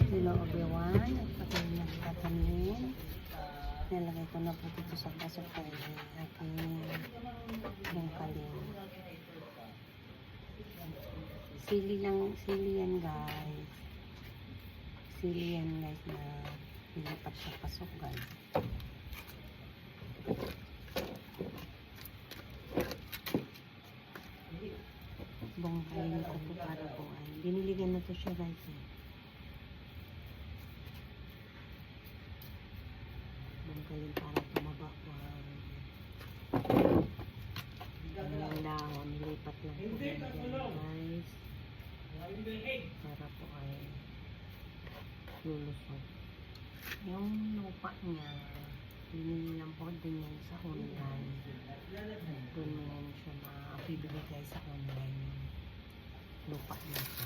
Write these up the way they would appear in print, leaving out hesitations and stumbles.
Hello everyone, at pati nagtatanin. Nilagay ko na po dito sa baso ko yung aking bungkalin. Sili yan guys. Sili yan guys na nilipat sa pasok guys. Bungkalin ko po para po ay diniligan na to siya guys eh. Bungkalin para tumaba po ang dahon, nilipat lang po yan guys para po ay lulusog. Yung lupa niya binili lang po din yan sa online. Doon mo yan siya mapibili guys sa online yung lupa niya po.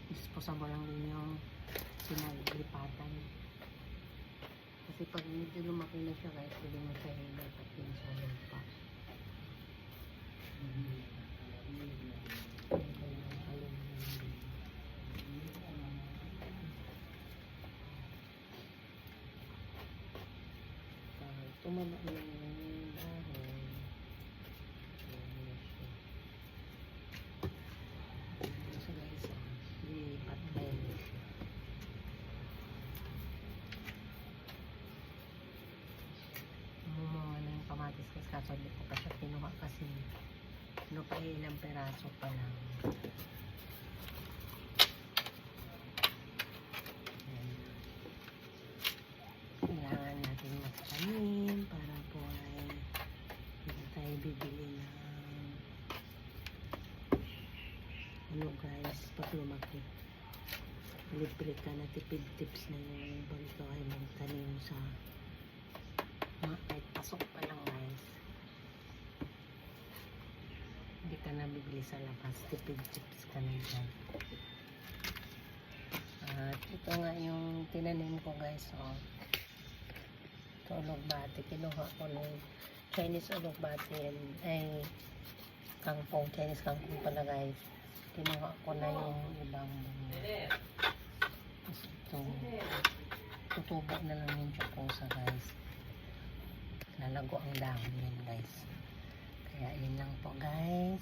Disposable lang din yung pinaglipatan. Kasi pag medyo lumaki na siya guys, pwede mo siya ilipat din sa lupa. Tumama na yung dahon. So guys, lilipat na yun siya. Mumunga na yung kamatis kasi kaso hindi ko pa siya kinuha kasi ano pa ilang peraso pa lang. Kailangan natin magtanim para po ay hindi tayo bibili ng ano guys pag lumaki. Libre ka na tipid tips na yung pag ito ay magtanim sa kahit pasok pa lang guys. Hindi ka na bibili sa labas. Tipid tips ka na dyan. At ito nga yung tinanim ko guys. Oh. Ito ulugbati. Kinuha ko ng Chinese ulugbati ay kangkong. Chinese kangkong pala guys. Kinuha ko na yung ibang ito. Tutubo na lang yung tsuposa guys. Lalago ang dahon yan guys. Kaya yun lang po guys.